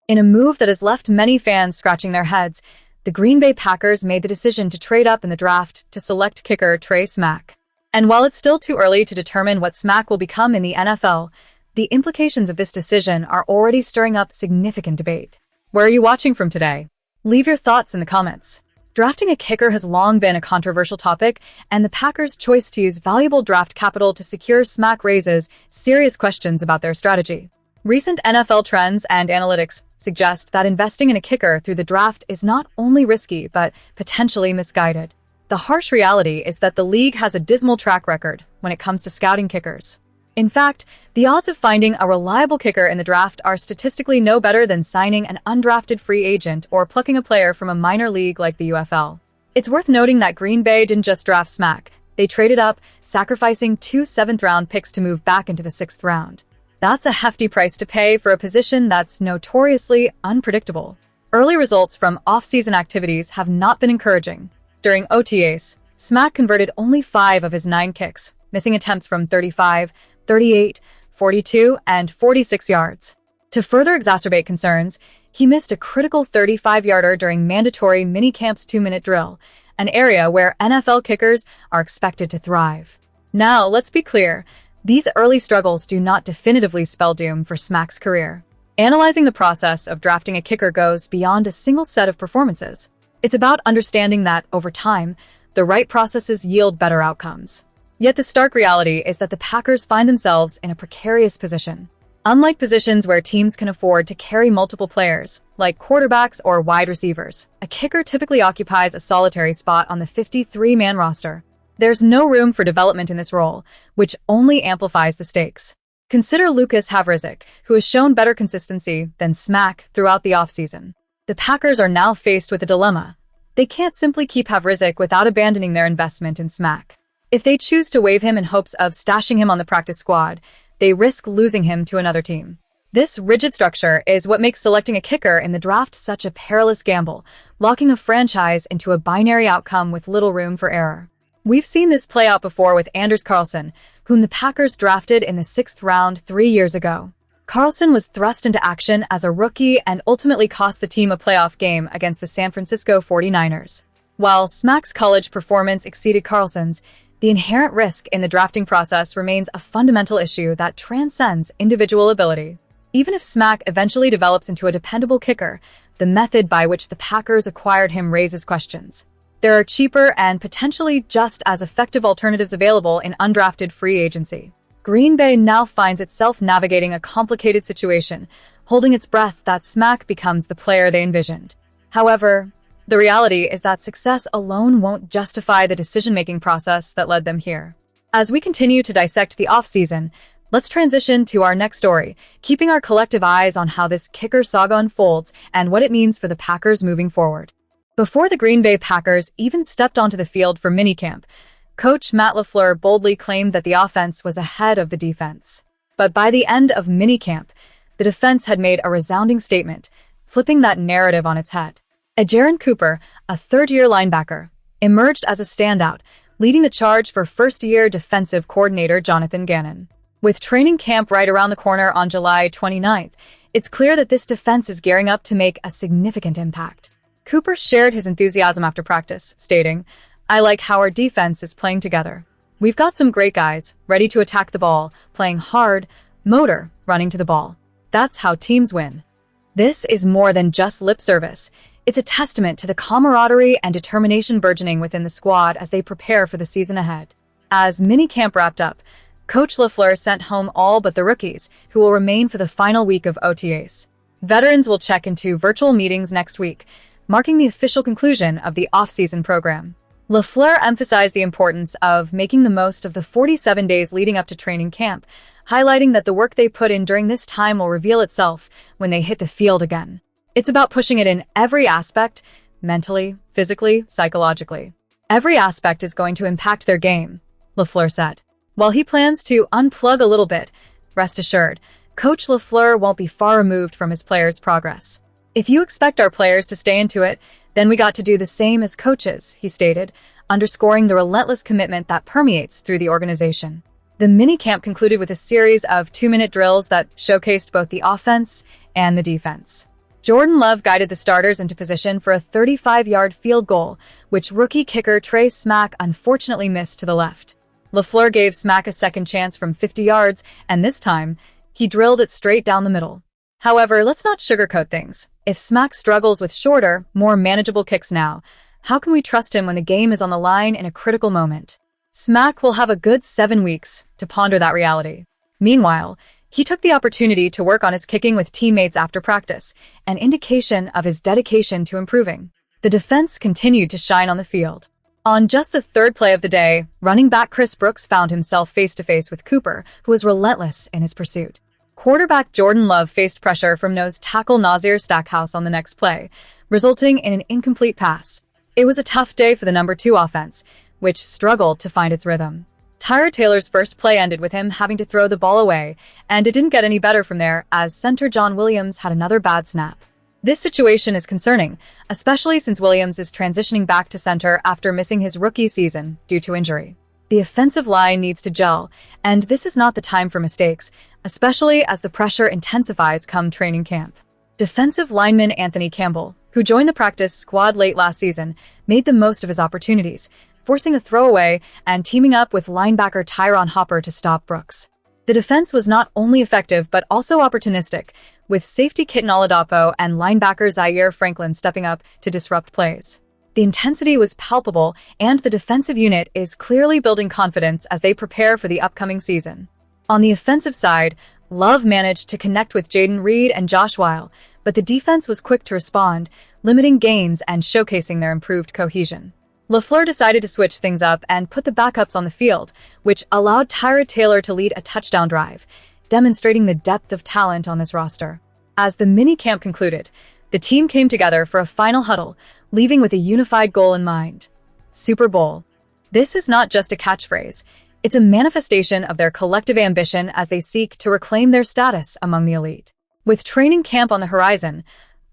In a move that has left many fans scratching their heads, the Green Bay Packers made the decision to trade up in the draft to select kicker Trey Smack. And while it's still too early to determine what Smack will become in the NFL, the implications of this decision are already stirring up significant debate. Where are you watching from today? Leave your thoughts in the comments. Drafting a kicker has long been a controversial topic, and the Packers' choice to use valuable draft capital to secure Smack raises serious questions about their strategy. Recent NFL trends and analytics suggest that investing in a kicker through the draft is not only risky, but potentially misguided. The harsh reality is that the league has a dismal track record when it comes to scouting kickers. In fact, the odds of finding a reliable kicker in the draft are statistically no better than signing an undrafted free agent or plucking a player from a minor league like the UFL. It's worth noting that Green Bay didn't just draft Smack. They traded up, sacrificing 2 seventh-round picks to move back into the 6th round. That's a hefty price to pay for a position that's notoriously unpredictable. Early results from off-season activities have not been encouraging. During OTAs, Smack converted only 5 of his 9 kicks, missing attempts from 35, 38, 42, and 46 yards. To further exacerbate concerns, he missed a critical 35-yarder during mandatory Minicamp's 2-minute drill, an area where NFL kickers are expected to thrive. Now, let's be clear. These early struggles do not definitively spell doom for Smack's career. Analyzing the process of drafting a kicker goes beyond a single set of performances. It's about understanding that, over time, the right processes yield better outcomes. Yet the stark reality is that the Packers find themselves in a precarious position. Unlike positions where teams can afford to carry multiple players, like quarterbacks or wide receivers, a kicker typically occupies a solitary spot on the 53-man roster. There's no room for development in this role, which only amplifies the stakes. Consider Lukas Van Ness, who has shown better consistency than Smack throughout the offseason. The Packers are now faced with a dilemma. They can't simply keep Van Ness without abandoning their investment in Smack. If they choose to waive him in hopes of stashing him on the practice squad, they risk losing him to another team. This rigid structure is what makes selecting a kicker in the draft such a perilous gamble, locking a franchise into a binary outcome with little room for error. We've seen this play out before with Anders Carlson, whom the Packers drafted in the 6th round 3 years ago. Carlson was thrust into action as a rookie and ultimately cost the team a playoff game against the San Francisco 49ers. While Smack's college performance exceeded Carlson's, the inherent risk in the drafting process remains a fundamental issue that transcends individual ability. Even if Smack eventually develops into a dependable kicker, the method by which the Packers acquired him raises questions. There are cheaper and potentially just as effective alternatives available in undrafted free agency. Green Bay now finds itself navigating a complicated situation, holding its breath that Smack becomes the player they envisioned. However, the reality is that success alone won't justify the decision-making process that led them here. As we continue to dissect the offseason, let's transition to our next story, keeping our collective eyes on how this kicker saga unfolds and what it means for the Packers moving forward. Before the Green Bay Packers even stepped onto the field for minicamp, coach Matt LaFleur boldly claimed that the offense was ahead of the defense. But by the end of minicamp, the defense had made a resounding statement, flipping that narrative on its head. Edgerrin Cooper, a third-year linebacker, emerged as a standout, leading the charge for first-year defensive coordinator Jonathan Gannon. With training camp right around the corner on July 29th, it's clear that this defense is gearing up to make a significant impact. Cooper shared his enthusiasm after practice, stating, "I like how our defense is playing together. We've got some great guys, ready to attack the ball, playing hard, motor, running to the ball. That's how teams win." This is more than just lip service. It's a testament to the camaraderie and determination burgeoning within the squad as they prepare for the season ahead. As minicamp wrapped up, Coach LaFleur sent home all but the rookies, who will remain for the final week of OTAs. Veterans will check into virtual meetings next week, marking the official conclusion of the off-season program. LaFleur emphasized the importance of making the most of the 47 days leading up to training camp, highlighting that the work they put in during this time will reveal itself when they hit the field again. It's about pushing it in every aspect, mentally, physically, psychologically. Every aspect is going to impact their game, LaFleur said. While he plans to unplug a little bit, rest assured, Coach LaFleur won't be far removed from his players' progress. "If you expect our players to stay into it, then we got to do the same as coaches," he stated, underscoring the relentless commitment that permeates through the organization. The minicamp concluded with a series of 2-minute drills that showcased both the offense and the defense. Jordan Love guided the starters into position for a 35-yard field goal, which rookie kicker Trey Smack unfortunately missed to the left. LaFleur gave Smack a second chance from 50 yards, and this time, he drilled it straight down the middle. However, let's not sugarcoat things. If Smack struggles with shorter, more manageable kicks now, how can we trust him when the game is on the line in a critical moment? Smack will have a good 7 weeks to ponder that reality. Meanwhile, he took the opportunity to work on his kicking with teammates after practice, an indication of his dedication to improving. The defense continued to shine on the field. On just the third play of the day, running back Chris Brooks found himself face-to-face with Cooper, who was relentless in his pursuit. Quarterback Jordan Love faced pressure from nose tackle Nazir Stackhouse on the next play, resulting in an incomplete pass. It was a tough day for the number 2 offense, which struggled to find its rhythm. Tyrod Taylor's first play ended with him having to throw the ball away, and it didn't get any better from there as center John Williams had another bad snap. This situation is concerning, especially since Williams is transitioning back to center after missing his rookie season due to injury. The offensive line needs to gel, and this is not the time for mistakes, especially as the pressure intensifies come training camp. Defensive lineman Anthony Campbell, who joined the practice squad late last season, made the most of his opportunities, forcing a throwaway and teaming up with linebacker Tyron Hopper to stop Brooks. The defense was not only effective but also opportunistic, with safety Kitten Oladapo and linebacker Zaire Franklin stepping up to disrupt plays. The intensity was palpable, and the defensive unit is clearly building confidence as they prepare for the upcoming season. On the offensive side, Love managed to connect with Jaden Reed and Josh Weil, but the defense was quick to respond, limiting gains and showcasing their improved cohesion. LaFleur decided to switch things up and put the backups on the field, which allowed Tyrod Taylor to lead a touchdown drive, demonstrating the depth of talent on this roster. As the minicamp concluded, the team came together for a final huddle, leaving with a unified goal in mind: Super Bowl. This is not just a catchphrase. It's a manifestation of their collective ambition as they seek to reclaim their status among the elite. With training camp on the horizon,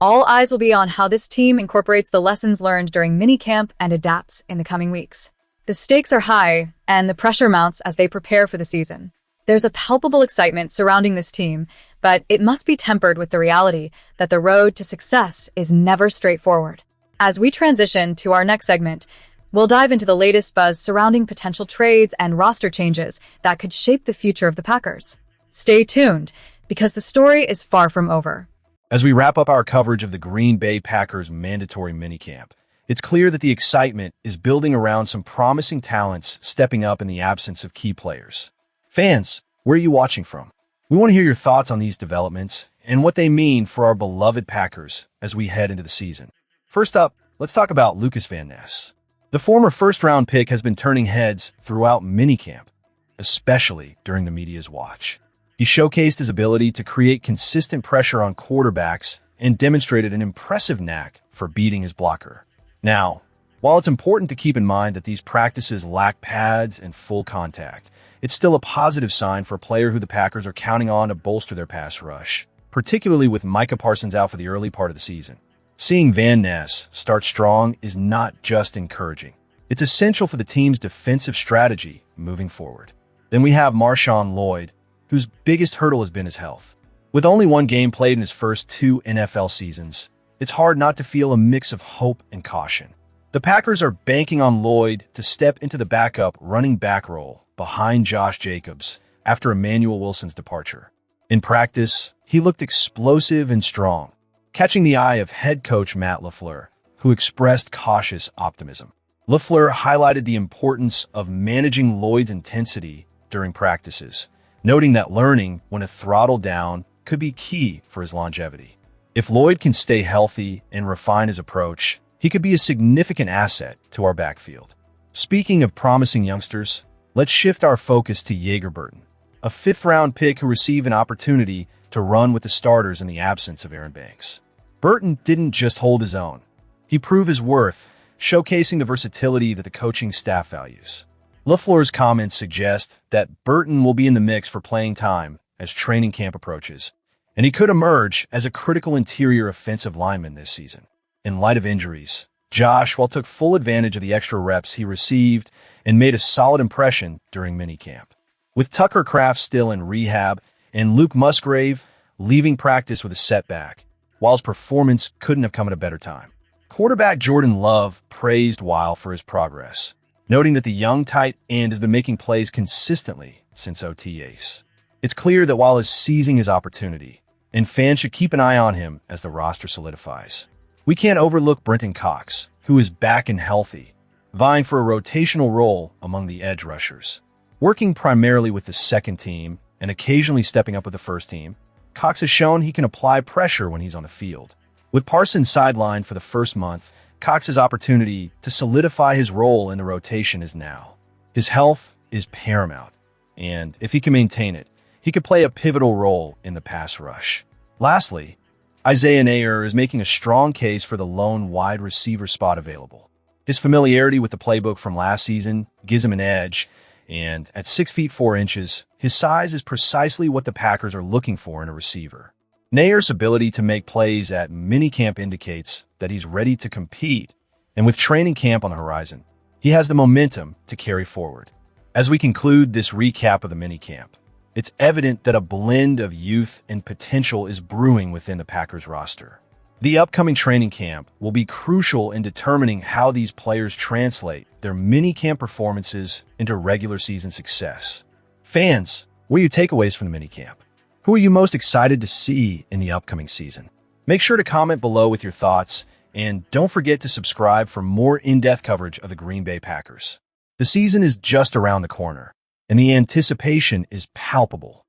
all eyes will be on how this team incorporates the lessons learned during minicamp and adapts in the coming weeks. The stakes are high, and the pressure mounts as they prepare for the season. There's a palpable excitement surrounding this team, but it must be tempered with the reality that the road to success is never straightforward. As we transition to our next segment, we'll dive into the latest buzz surrounding potential trades and roster changes that could shape the future of the Packers. Stay tuned, because the story is far from over. As we wrap up our coverage of the Green Bay Packers mandatory minicamp, it's clear that the excitement is building around some promising talents stepping up in the absence of key players. Fans, where are you watching from? We want to hear your thoughts on these developments and what they mean for our beloved Packers as we head into the season. First up, let's talk about Lukas Van Ness. The former first-round pick has been turning heads throughout minicamp, especially during the media's watch. He showcased his ability to create consistent pressure on quarterbacks and demonstrated an impressive knack for beating his blocker. Now, while it's important to keep in mind that these practices lack pads and full contact, it's still a positive sign for a player who the Packers are counting on to bolster their pass rush, particularly with Micah Parsons out for the early part of the season. Seeing Van Ness start strong is not just encouraging. It's essential for the team's defensive strategy moving forward. Then we have MarShawn Lloyd, whose biggest hurdle has been his health. With only one game played in his first 2 NFL seasons, it's hard not to feel a mix of hope and caution. The Packers are banking on Lloyd to step into the backup running back role behind Josh Jacobs after Emmanuel Wilson's departure. In practice, he looked explosive and strong, catching the eye of head coach Matt LaFleur, who expressed cautious optimism. LaFleur highlighted the importance of managing Lloyd's intensity during practices, noting that learning when to throttle down could be key for his longevity. If Lloyd can stay healthy and refine his approach, he could be a significant asset to our backfield. Speaking of promising youngsters, let's shift our focus to Jager Burton, a 5th-round pick who received an opportunity to run with the starters in the absence of Aaron Banks. Burton didn't just hold his own. He proved his worth, showcasing the versatility that the coaching staff values. LaFleur's comments suggest that Burton will be in the mix for playing time as training camp approaches, and he could emerge as a critical interior offensive lineman this season. In light of injuries, Josh took full advantage of the extra reps he received and made a solid impression during minicamp. With Tucker Kraft still in rehab and Luke Musgrave leaving practice with a setback, while his performance couldn't have come at a better time. Quarterback Jordan Love praised Weil for his progress, noting that the young tight end has been making plays consistently since OTAs. It's clear that Weil is seizing his opportunity, and fans should keep an eye on him as the roster solidifies. We can't overlook Brenton Cox, who is back and healthy, vying for a rotational role among the edge rushers. Working primarily with the second team and occasionally stepping up with the first team, Cox has shown he can apply pressure when he's on the field. With Parsons sidelined for the first month, Cox's opportunity to solidify his role in the rotation is now. His health is paramount, and if he can maintain it, he could play a pivotal role in the pass rush. Lastly, Isaiah Neyor is making a strong case for the lone wide receiver spot available. His familiarity with the playbook from last season gives him an edge, and at 6 feet 4 inches, his size is precisely what the Packers are looking for in a receiver. Neyor's ability to make plays at minicamp indicates that he's ready to compete, and with training camp on the horizon, he has the momentum to carry forward. As we conclude this recap of the minicamp, it's evident that a blend of youth and potential is brewing within the Packers roster. The upcoming training camp will be crucial in determining how these players translate their minicamp performances into regular season success. Fans, what are your takeaways from the minicamp? Who are you most excited to see in the upcoming season? Make sure to comment below with your thoughts, and don't forget to subscribe for more in-depth coverage of the Green Bay Packers. The season is just around the corner, and the anticipation is palpable.